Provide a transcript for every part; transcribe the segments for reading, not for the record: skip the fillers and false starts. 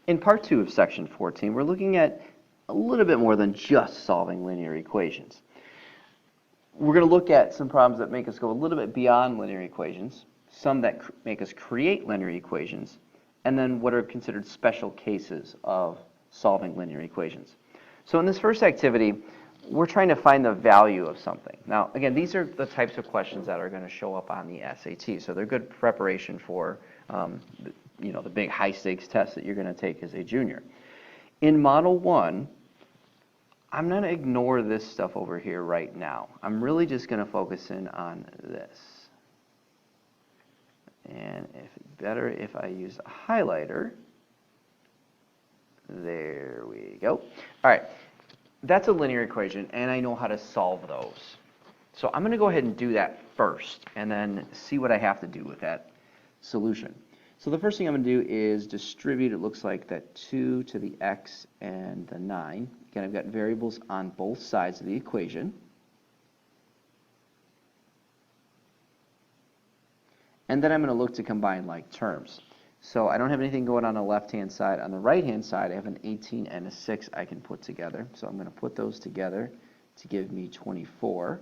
In part 2 of section 14, we're looking at a little bit more than just solving linear equations. We're going to look at some problems that make us go a little bit beyond linear equations, some that make us create linear equations, and then what are considered special cases of solving linear equations. So in this first activity, we're trying to find the value of something. Now, again, these are the types of questions that are going to show up on the SAT, so they're good preparation for the big high-stakes test that you're going to take as a junior. In Model 1, I'm going to ignore this stuff over here right now. I'm really just going to focus in on this. And better if I use a highlighter. There we go. All right, that's a linear equation, and I know how to solve those. So I'm going to go ahead and do that first, and then see what I have to do with that solution. So the first thing I'm going to do is distribute, it looks like that 2 to the x and the 9. Again, I've got variables on both sides of the equation. And then I'm going to look to combine like terms. So I don't have anything going on the left-hand side. On the right-hand side, I have an 18 and a 6 I can put together. So I'm going to put those together to give me 24.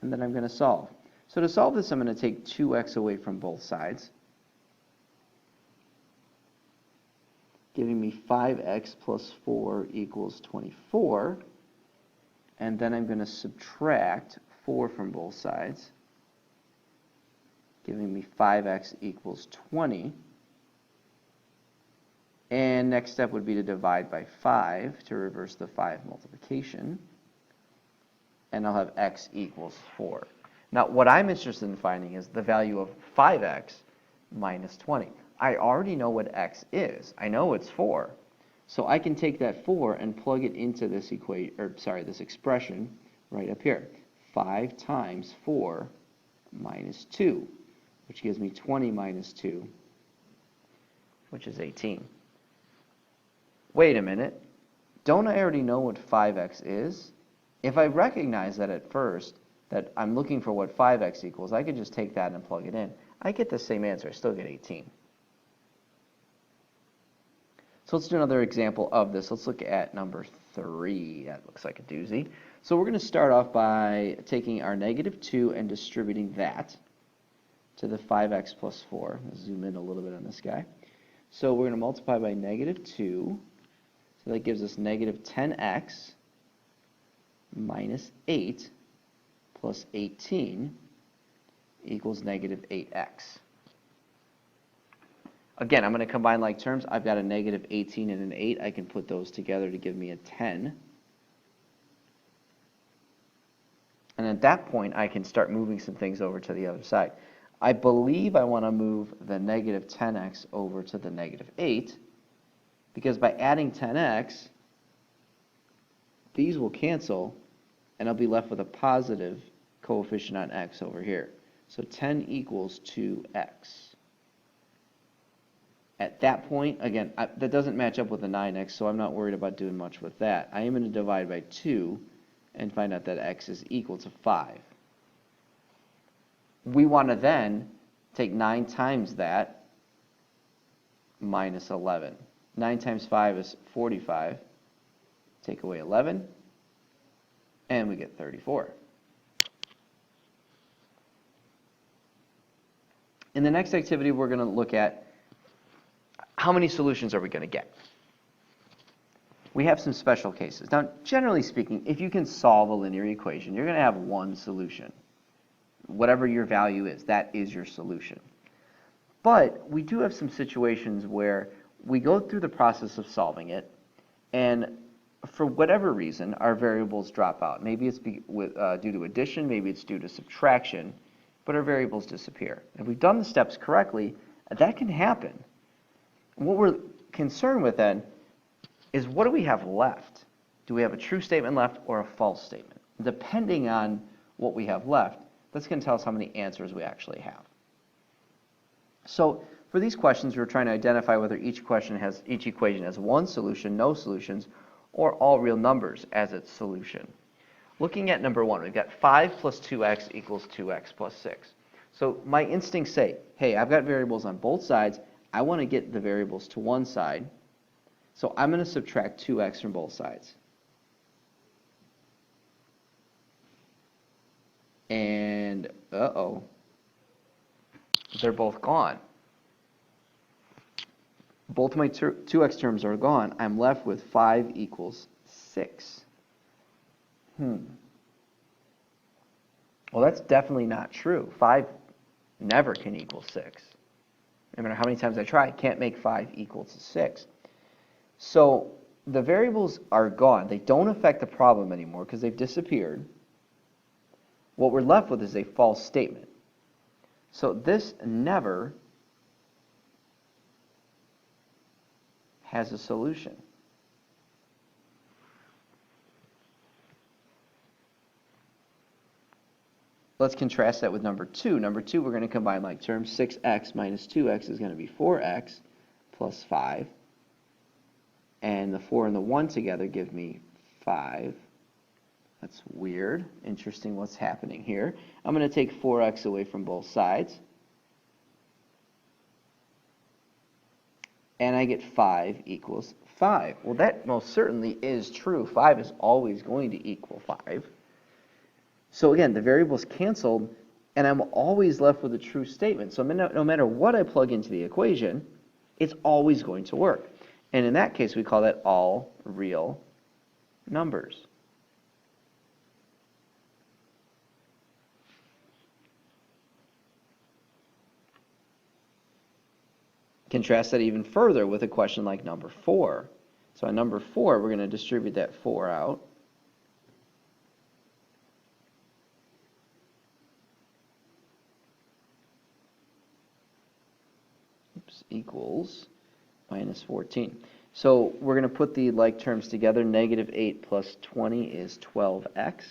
And then I'm going to solve. So to solve this, I'm going to take 2x away from both sides, giving me 5x plus 4 equals 24. And then I'm going to subtract 4 from both sides, giving me 5x equals 20. And next step would be to divide by 5 to reverse the 5 multiplication. And I'll have x equals 4. Now, what I'm interested in finding is the value of 5x minus 20. I already know what x is. I know it's 4. So I can take that 4 and plug it into this this expression right up here. 5 times 4 minus 2, which gives me 20 minus 2, which is 18. Wait a minute. Don't I already know what 5x is? If I recognize that at first, that I'm looking for what 5x equals, I could just take that and plug it in. I get the same answer. I still get 18. So let's do another example of this. Let's look at number 3. That looks like a doozy. So we're going to start off by taking our negative 2 and distributing that to the 5x plus 4. Let's zoom in a little bit on this guy. So we're going to multiply by negative 2. So that gives us negative 10x minus 8 plus 18 equals negative 8x. Again, I'm going to combine like terms. I've got a negative 18 and an 8. I can put those together to give me a 10. And at that point, I can start moving some things over to the other side. I believe I want to move the negative 10x over to the negative 8, because by adding 10x, these will cancel, and I'll be left with a positive coefficient on x over here. So 10 equals 2x. At that point, again, that doesn't match up with the 9x, so I'm not worried about doing much with that. I am going to divide by 2 and find out that x is equal to 5. We want to then take 9 times that minus 11. 9 times 5 is 45. Take away 11, and we get 34. In the next activity, we're going to look at how many solutions are we going to get. We have some special cases. Now, generally speaking, if you can solve a linear equation, you're going to have one solution. Whatever your value is, that is your solution. But we do have some situations where we go through the process of solving it, and for whatever reason, our variables drop out. Maybe it's due to addition, maybe it's due to subtraction, but our variables disappear. If we've done the steps correctly, that can happen. What we're concerned with then is, what do we have left? Do we have a true statement left or a false statement? Depending on what we have left, that's going to tell us how many answers we actually have. So for these questions, we're trying to identify whether each equation has one solution, no solutions, or all real numbers as its solution. Looking at number 1, we've got 5 plus 2x equals 2x plus 6. So my instincts say, hey, I've got variables on both sides. I want to get the variables to one side, so I'm going to subtract 2x from both sides. And, uh-oh, they're both gone. Both my 2x terms are gone. I'm left with 5 equals 6. Well, that's definitely not true. 5 never can equal 6. No matter how many times I try, I can't make 5 equal to 6. So the variables are gone. They don't affect the problem anymore because they've disappeared. What we're left with is a false statement. So this never has a solution. Let's contrast that with number 2. Number 2, we're going to combine like terms. 6x minus 2x is going to be 4x plus 5. And the 4 and the 1 together give me 5. That's weird. Interesting what's happening here. I'm going to take 4x away from both sides. And I get 5 equals 5. Well, that most certainly is true. 5 is always going to equal 5. So again, the variables canceled, and I'm always left with a true statement. So no matter what I plug into the equation, it's always going to work. And in that case, we call that all real numbers. Contrast that even further with a question like number 4. So on number 4, we're going to distribute that 4 out. Equals minus 14. So we're going to put the like terms together. Negative 8 plus 20 is 12x.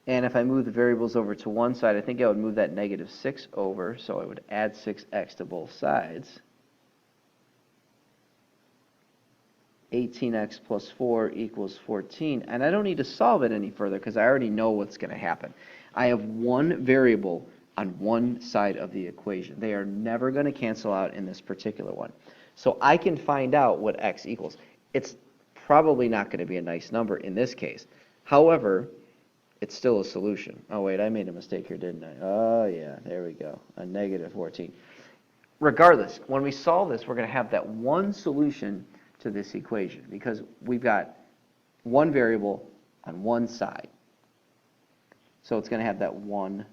And if I move the variables over to one side, I think I would move that negative 6 over, so I would add 6x to both sides. 18x plus 4 equals 14. And I don't need to solve it any further because I already know what's going to happen. I have one variable on one side of the equation. They are never going to cancel out in this particular one. So I can find out what x equals. It's probably not going to be a nice number in this case. However, it's still a solution. Oh, wait, I made a mistake here, didn't I? Oh, yeah, there we go, a negative 14. Regardless, when we solve this, we're going to have that one solution to this equation because we've got one variable on one side. So it's going to have that one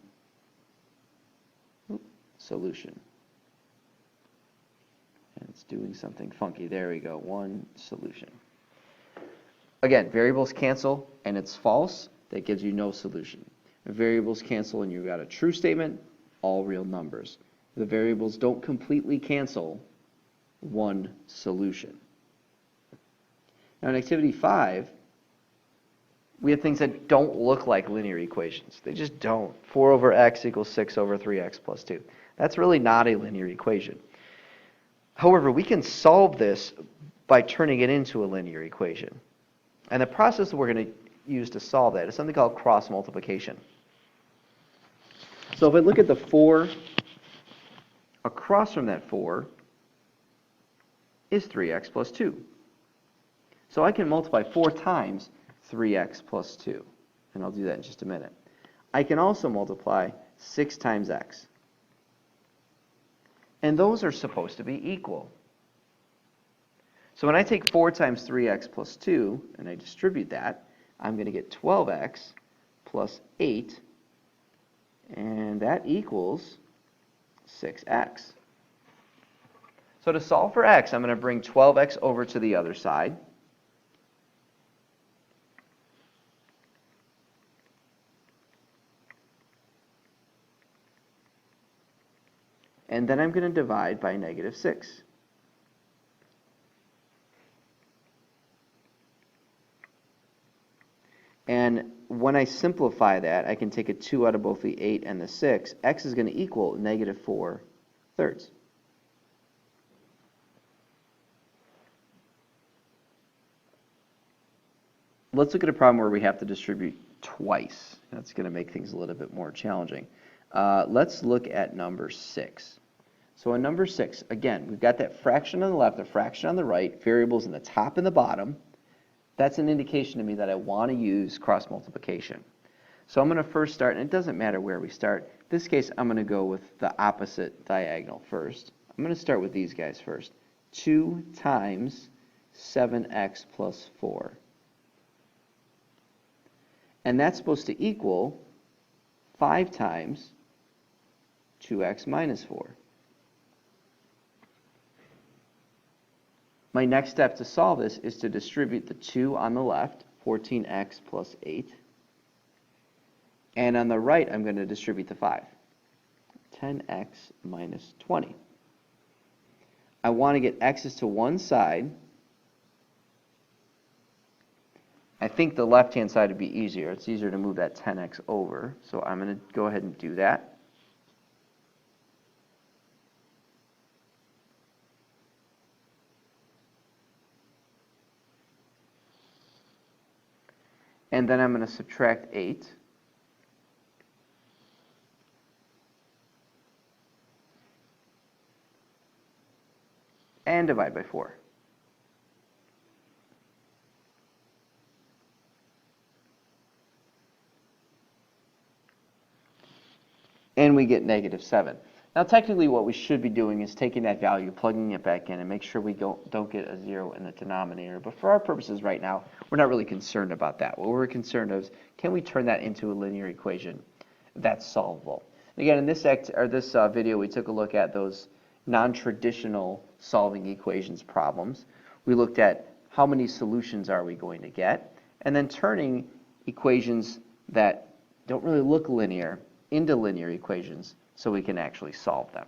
solution. And it's doing something funky. There we go, one solution. Again, variables cancel and it's false. That gives you no solution. The variables cancel and you've got a true statement, all real numbers. The variables don't completely cancel, one solution. Now in activity 5, we have things that don't look like linear equations. They just don't. 4 over x equals 6 over 3x plus 2. That's really not a linear equation. However, we can solve this by turning it into a linear equation. And the process that we're going to use to solve that is something called cross multiplication. So if I look at the 4, across from that 4 is 3x plus 2. So I can multiply 4 times 3x plus 2. And I'll do that in just a minute. I can also multiply 6 times x. And those are supposed to be equal. So when I take 4 times 3x plus 2 and I distribute that, I'm going to get 12x plus 8, and that equals 6x. So to solve for x, I'm going to bring 12x over to the other side. And then I'm going to divide by negative 6. And when I simplify that, I can take a 2 out of both the 8 and the 6. X is going to equal negative 4/3. Let's look at a problem where we have to distribute twice. That's going to make things a little bit more challenging. Let's look at number 6. So in number 6, again, we've got that fraction on the left, a fraction on the right, variables in the top and the bottom. That's an indication to me that I want to use cross multiplication. So I'm going to first start, and it doesn't matter where we start. In this case, I'm going to go with the opposite diagonal first. I'm going to start with these guys first. 2 times 7x plus 4. And that's supposed to equal 5 times 2x minus 4. My next step to solve this is to distribute the 2 on the left, 14x plus 8. And on the right, I'm going to distribute the 5, 10x minus 20. I want to get x's to one side. I think the left-hand side would be easier. It's easier to move that 10x over. So I'm going to go ahead and do that. And then I'm going to subtract 8. And divide by 4. And we get negative 7. Now technically what we should be doing is taking that value, plugging it back in, and make sure we don't get a 0 in the denominator. But for our purposes right now, we're not really concerned about that. What we're concerned of is, can we turn that into a linear equation that's solvable? And again, in this video, we took a look at those non-traditional solving equations problems. We looked at how many solutions are we going to get, and then turning equations that don't really look linear into linear equations so we can actually solve them.